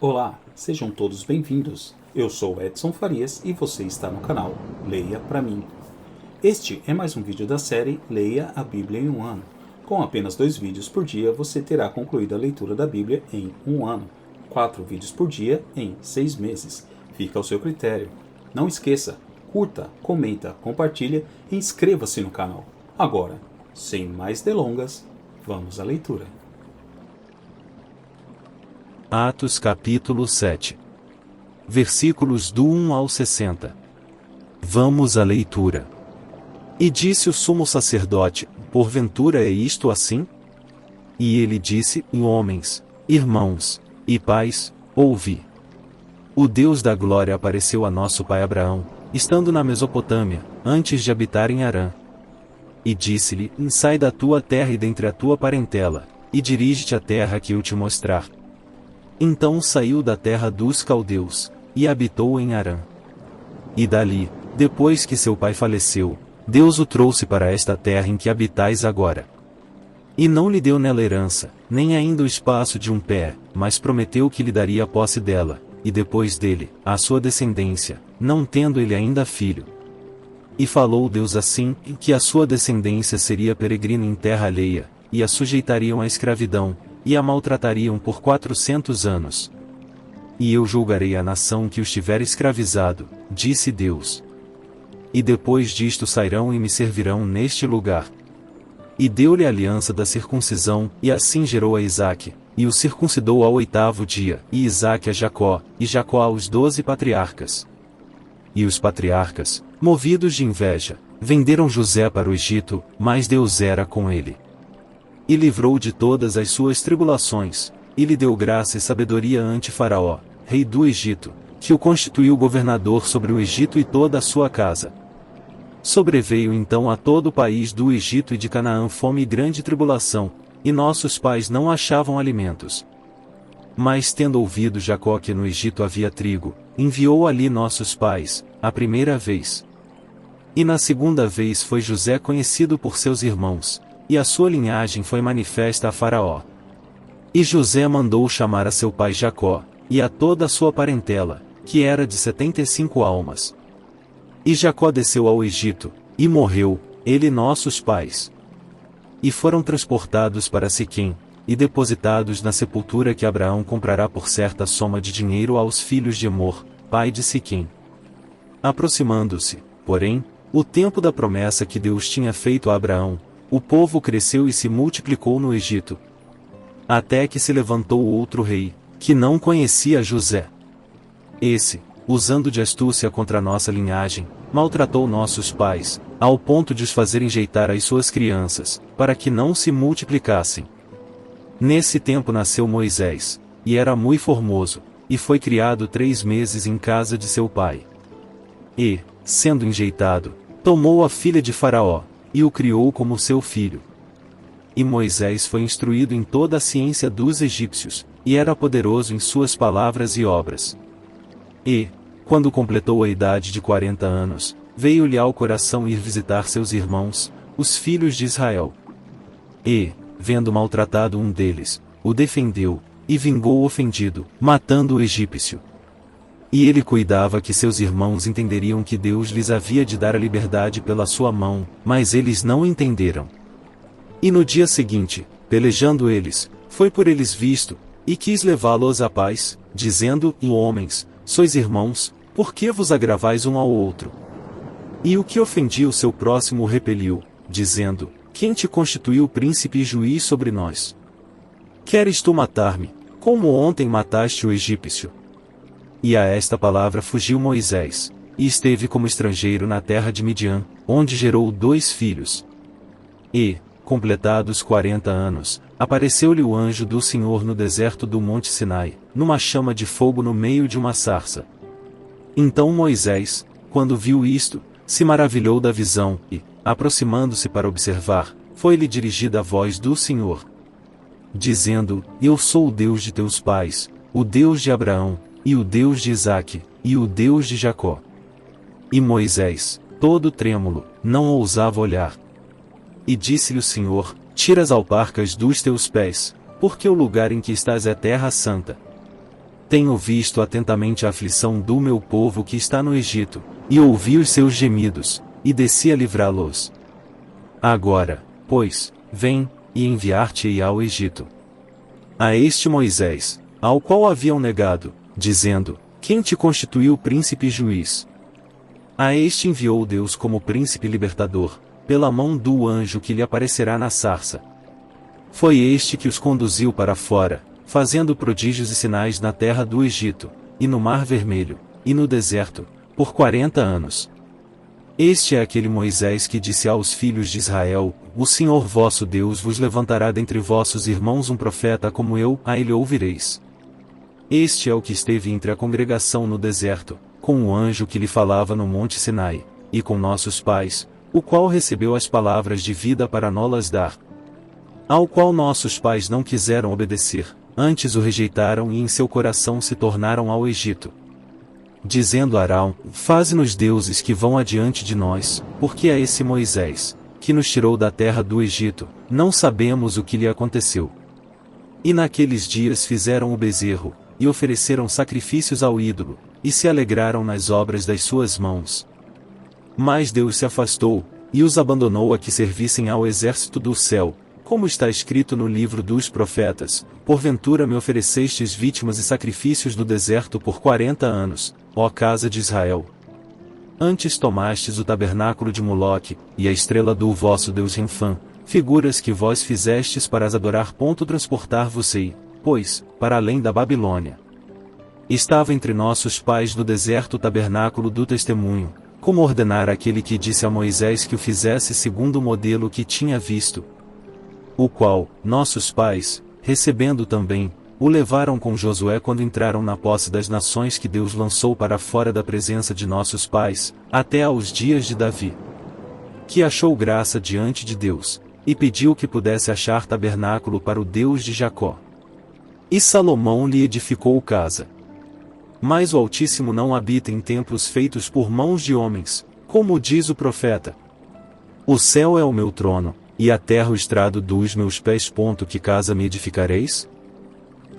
Olá, sejam todos bem-vindos. Eu sou Edson Farias e você está no canal Leia Pra Mim. Este é mais um vídeo da série Leia a Bíblia em um ano. Com apenas 2 vídeos por dia, você terá concluído a leitura da Bíblia em um ano. 4 vídeos por dia em 6 meses. Fica ao seu critério. Não esqueça, curta, comenta, compartilha e inscreva-se no canal. Agora, sem mais delongas, vamos à leitura. Atos capítulo 7. Versículos do 1 ao 60. Vamos à leitura. E disse o sumo sacerdote: porventura é isto assim? E ele disse: homens, irmãos e pais, ouvi. O Deus da glória apareceu a nosso pai Abraão, estando na Mesopotâmia, antes de habitar em Harã. E disse-lhe: sai da tua terra e dentre a tua parentela, e dirige-te à terra que eu te mostrar. Então saiu da terra dos caldeus, e habitou em Harã. E dali, depois que seu pai faleceu, Deus o trouxe para esta terra em que habitais agora. E não lhe deu nela herança, nem ainda o espaço de um pé, mas prometeu que lhe daria a posse dela, e depois dele, a sua descendência, não tendo ele ainda filho. E falou Deus assim, que a sua descendência seria peregrina em terra alheia, e a sujeitariam à escravidão, e a maltratariam por 400 anos. E eu julgarei a nação que os tiver escravizado, disse Deus. E depois disto sairão e me servirão neste lugar. E deu-lhe a aliança da circuncisão, e assim gerou a Isaque, e o circuncidou ao 8º dia, e Isaque a Jacó, e Jacó aos 12 patriarcas. E os patriarcas, movidos de inveja, venderam José para o Egito, mas Deus era com ele. E livrou de todas as suas tribulações, e lhe deu graça e sabedoria ante Faraó, rei do Egito, que o constituiu governador sobre o Egito e toda a sua casa. Sobreveio então a todo o país do Egito e de Canaã fome e grande tribulação, e nossos pais não achavam alimentos. Mas tendo ouvido Jacó que no Egito havia trigo, enviou ali nossos pais, a primeira vez. E na segunda vez foi José conhecido por seus irmãos, e a sua linhagem foi manifesta a Faraó. E José mandou chamar a seu pai Jacó, e a toda a sua parentela, que era de 75 almas. E Jacó desceu ao Egito, e morreu, ele e nossos pais. E foram transportados para Siquém, e depositados na sepultura que Abraão comprará por certa soma de dinheiro aos filhos de Emor, pai de Siquém. Aproximando-se, porém, o tempo da promessa que Deus tinha feito a Abraão, o povo cresceu e se multiplicou no Egito. Até que se levantou outro rei, que não conhecia José. Esse, usando de astúcia contra nossa linhagem, maltratou nossos pais, ao ponto de os fazer enjeitar as suas crianças, para que não se multiplicassem. Nesse tempo nasceu Moisés, e era muito formoso, e foi criado 3 meses em casa de seu pai. E, sendo enjeitado, tomou a filha de Faraó, e o criou como seu filho. E Moisés foi instruído em toda a ciência dos egípcios, e era poderoso em suas palavras e obras. E, quando completou a idade de 40 anos, veio-lhe ao coração ir visitar seus irmãos, os filhos de Israel. E, vendo maltratado um deles, o defendeu, e vingou o ofendido, matando o egípcio. E ele cuidava que seus irmãos entenderiam que Deus lhes havia de dar a liberdade pela sua mão, mas eles não entenderam. E no dia seguinte, pelejando eles, foi por eles visto, e quis levá-los à paz, dizendo: homens, sois irmãos, por que vos agravais um ao outro? E o que ofendia o seu próximo o repeliu, dizendo: quem te constituiu príncipe e juiz sobre nós? Queres tu matar-me, como ontem mataste o egípcio? E a esta palavra fugiu Moisés, e esteve como estrangeiro na terra de Midian, onde gerou 2 filhos. E, completados 40 anos, apareceu-lhe o anjo do Senhor no deserto do monte Sinai, numa chama de fogo no meio de uma sarça. Então Moisés, quando viu isto, se maravilhou da visão, e, aproximando-se para observar, foi-lhe dirigida a voz do Senhor, dizendo: eu sou o Deus de teus pais, o Deus de Abraão, e o Deus de Isaque, e o Deus de Jacó. E Moisés, todo trêmulo, não ousava olhar. E disse-lhe o Senhor: tira as alparcas dos teus pés, porque o lugar em que estás é terra santa. tenho visto atentamente a aflição do meu povo que está no Egito, e ouvi os seus gemidos, e desci a livrá-los. Agora, pois, vem, e enviar-te-ei ao Egito. A este Moisés, ao qual haviam negado, dizendo: quem te constituiu príncipe e juiz? A este enviou Deus como príncipe libertador, pela mão do anjo que lhe aparecerá na sarça. Foi este que os conduziu para fora, fazendo prodígios e sinais na terra do Egito, e no Mar Vermelho, e no deserto, por 40 anos. Este é aquele Moisés que disse aos filhos de Israel: o Senhor vosso Deus vos levantará dentre vossos irmãos um profeta como eu, a ele ouvireis. Este é o que esteve entre a congregação no deserto, com o anjo que lhe falava no monte Sinai, e com nossos pais, o qual recebeu as palavras de vida para nó-las dar. Ao qual nossos pais não quiseram obedecer, antes o rejeitaram e em seu coração se tornaram ao Egito. Dizendo a Arão: faze-nos deuses que vão adiante de nós, porque a esse Moisés, que nos tirou da terra do Egito, não sabemos o que lhe aconteceu. E naqueles dias fizeram o bezerro, e ofereceram sacrifícios ao ídolo, e se alegraram nas obras das suas mãos. Mas Deus se afastou, e os abandonou a que servissem ao exército do céu, como está escrito no livro dos profetas: porventura me oferecestes vítimas e sacrifícios no deserto por 40 anos, ó casa de Israel. Antes tomastes o tabernáculo de Moloque, e a estrela do vosso Deus Renfã, figuras que vós fizestes para as adorar. Transportar-vos-ei, pois, para além da Babilônia. Estava entre nossos pais no deserto o tabernáculo do testemunho, como ordenara aquele que disse a Moisés que o fizesse segundo o modelo que tinha visto. O qual, nossos pais, recebendo também, o levaram com Josué quando entraram na posse das nações que Deus lançou para fora da presença de nossos pais, até aos dias de Davi. Que achou graça diante de Deus, e pediu que pudesse achar tabernáculo para o Deus de Jacó. E Salomão lhe edificou casa. Mas o Altíssimo não habita em templos feitos por mãos de homens, como diz o profeta: o céu é o meu trono, e a terra o estrado dos meus pés. Que casa me edificareis?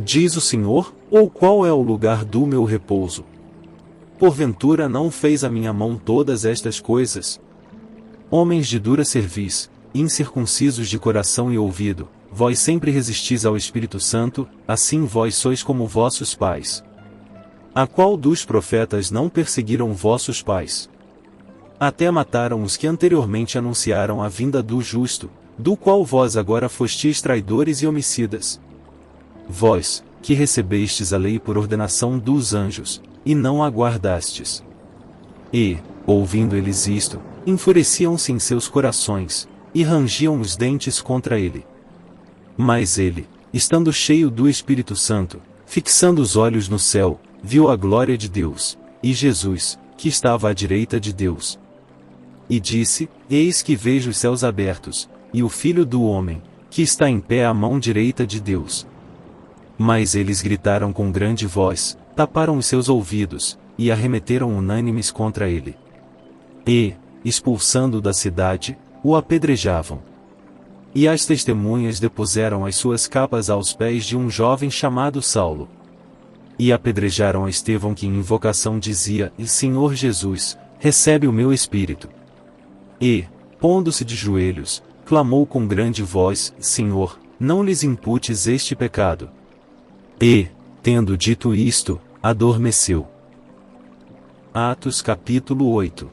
Diz o Senhor, ou qual é o lugar do meu repouso? Porventura não fez a minha mão todas estas coisas? Homens de dura cerviz, incircuncisos de coração e ouvido, vós sempre resistis ao Espírito Santo, assim vós sois como vossos pais. A qual dos profetas não perseguiram vossos pais? Até mataram os que anteriormente anunciaram a vinda do justo, do qual vós agora fostis traidores e homicidas. Vós, que recebestes a lei por ordenação dos anjos, e não a guardastes. E, ouvindo eles isto, enfureciam-se em seus corações, e rangiam os dentes contra ele. Mas ele, estando cheio do Espírito Santo, fixando os olhos no céu, viu a glória de Deus, e Jesus, que estava à direita de Deus. E disse: eis que vejo os céus abertos, e o Filho do Homem, que está em pé à mão direita de Deus. Mas eles gritaram com grande voz, taparam os seus ouvidos, e arremeteram unânimes contra ele. E, expulsando-o da cidade, o apedrejavam. E as testemunhas depuseram as suas capas aos pés de um jovem chamado Saulo. E apedrejaram a Estevão, que em invocação dizia: Senhor Jesus, recebe o meu espírito. E, pondo-se de joelhos, clamou com grande voz: Senhor, não lhes imputes este pecado. E, tendo dito isto, adormeceu. Atos capítulo 8.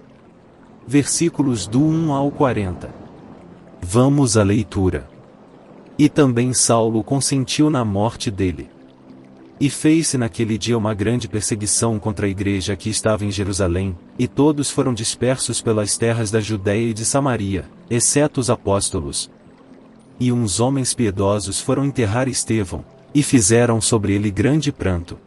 Versículos do 1 ao 40. Vamos à leitura. E também Saulo consentiu na morte dele. E fez-se naquele dia uma grande perseguição contra a igreja que estava em Jerusalém, e todos foram dispersos pelas terras da Judéia e de Samaria, exceto os apóstolos. E uns homens piedosos foram enterrar Estevão, e fizeram sobre ele grande pranto.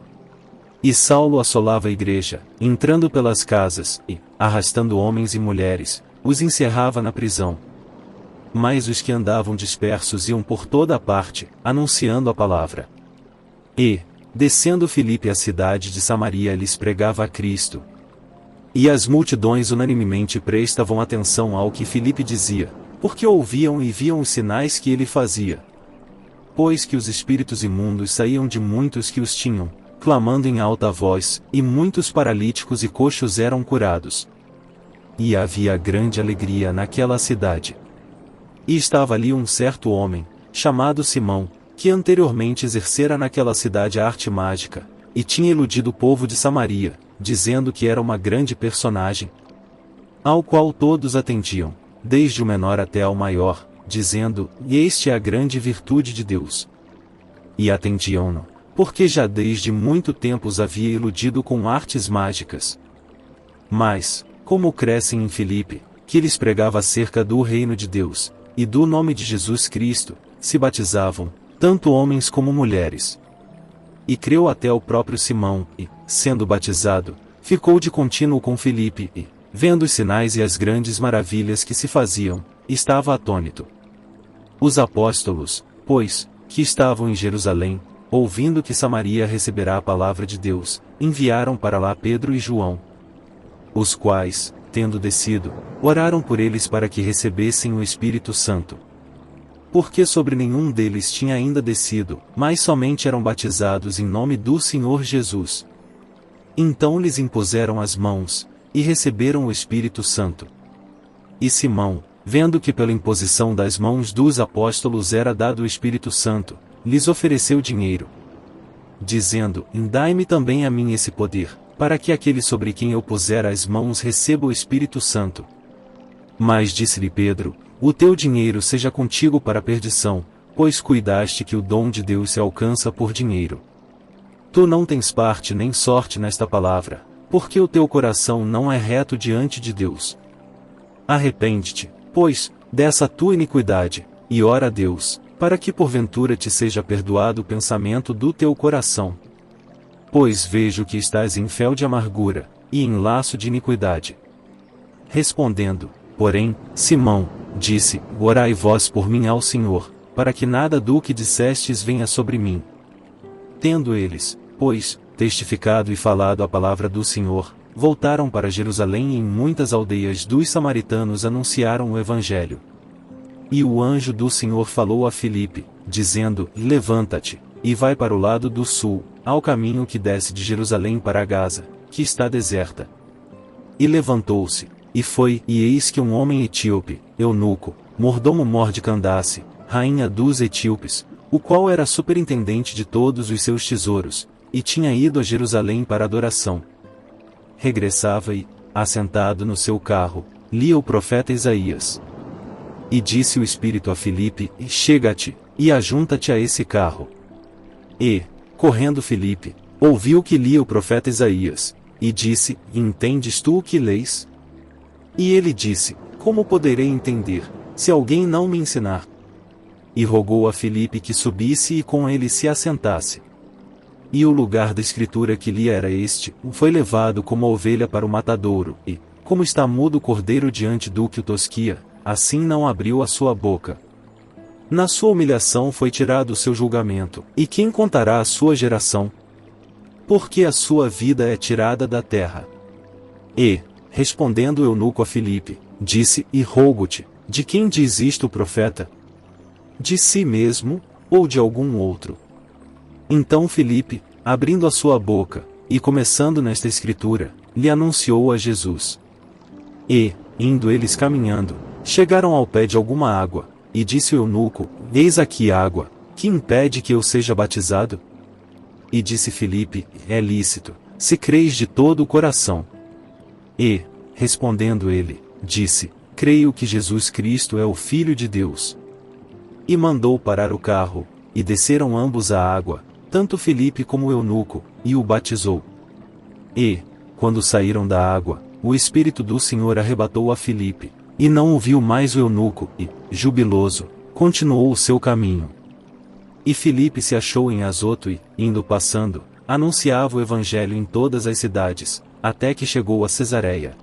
E Saulo assolava a igreja, entrando pelas casas, e, arrastando homens e mulheres, os encerrava na prisão. Mas os que andavam dispersos iam por toda a parte, anunciando a palavra. E, descendo Filipe à cidade de Samaria, lhes pregava a Cristo. E as multidões unanimemente prestavam atenção ao que Filipe dizia, porque ouviam e viam os sinais que ele fazia. Pois que os espíritos imundos saíam de muitos que os tinham, clamando em alta voz, e muitos paralíticos e coxos eram curados. E havia grande alegria naquela cidade. E estava ali um certo homem, chamado Simão, que anteriormente exercera naquela cidade a arte mágica, e tinha iludido o povo de Samaria, dizendo que era uma grande personagem, ao qual todos atendiam, desde o menor até ao maior, dizendo, e este é a grande virtude de Deus. E atendiam-no, porque já desde muito tempo os havia iludido com artes mágicas. Mas, como crescem em Filipe, que lhes pregava acerca do reino de Deus, e do nome de Jesus Cristo, se batizavam, tanto homens como mulheres. E creu até o próprio Simão, e, sendo batizado, ficou de contínuo com Filipe, e, vendo os sinais e as grandes maravilhas que se faziam, estava atônito. Os apóstolos, pois, que estavam em Jerusalém, ouvindo que Samaria receberá a palavra de Deus, enviaram para lá Pedro e João, os quais, tendo descido, oraram por eles para que recebessem o Espírito Santo. Porque sobre nenhum deles tinha ainda descido, mas somente eram batizados em nome do Senhor Jesus. Então lhes impuseram as mãos, e receberam o Espírito Santo. E Simão, vendo que pela imposição das mãos dos apóstolos era dado o Espírito Santo, lhes ofereceu dinheiro, dizendo, dai-me também a mim esse poder, para que aquele sobre quem eu puser as mãos receba o Espírito Santo. Mas disse-lhe Pedro, o teu dinheiro seja contigo para a perdição, pois cuidaste que o dom de Deus se alcança por dinheiro. Tu não tens parte nem sorte nesta palavra, porque o teu coração não é reto diante de Deus. Arrepende-te, pois, dessa tua iniquidade, e ora a Deus, para que porventura te seja perdoado o pensamento do teu coração. Pois vejo que estás em fel de amargura, e em laço de iniquidade. Respondendo, porém, Simão, disse, orai vós por mim ao Senhor, para que nada do que dissestes venha sobre mim. Tendo eles, pois, testificado e falado a palavra do Senhor, voltaram para Jerusalém e em muitas aldeias dos samaritanos anunciaram o Evangelho. E o anjo do Senhor falou a Filipe, dizendo, levanta-te, e vai para o lado do sul, ao caminho que desce de Jerusalém para Gaza, que está deserta. E levantou-se, e foi, e eis que um homem etíope, eunuco, mordomo de Candace, rainha dos etíopes, o qual era superintendente de todos os seus tesouros, e tinha ido a Jerusalém para adoração. Regressava e, assentado no seu carro, lia o profeta Isaías. E disse o Espírito a Filipe, chega-te, e ajunta-te a esse carro. E, correndo Filipe, ouviu que lia o profeta Isaías, e disse, entendes tu o que lês? E ele disse, como poderei entender, se alguém não me ensinar? E rogou a Filipe que subisse e com ele se assentasse. E o lugar da escritura que lia era este, foi levado como a ovelha para o matadouro, e, como está mudo o cordeiro diante do que o tosquia, assim não abriu a sua boca. Na sua humilhação foi tirado o seu julgamento, e quem contará a sua geração? Porque a sua vida é tirada da terra. E, respondendo o eunuco a Filipe, disse, e rogo-te, de quem diz isto o profeta? De si mesmo, ou de algum outro? Então Filipe, abrindo a sua boca, e começando nesta escritura, lhe anunciou a Jesus. E, indo eles caminhando, chegaram ao pé de alguma água, e disse o eunuco, eis aqui água, que impede que eu seja batizado? E disse Filipe, é lícito, se creis de todo o coração. E, respondendo ele, disse, creio que Jesus Cristo é o Filho de Deus. E mandou parar o carro, e desceram ambos à água, tanto Filipe como o eunuco, e o batizou. E, quando saíram da água, o Espírito do Senhor arrebatou a Filipe, e não ouviu mais o eunuco, e, jubiloso, continuou o seu caminho. E Filipe se achou em Azoto e, indo passando, anunciava o Evangelho em todas as cidades, até que chegou a Cesareia.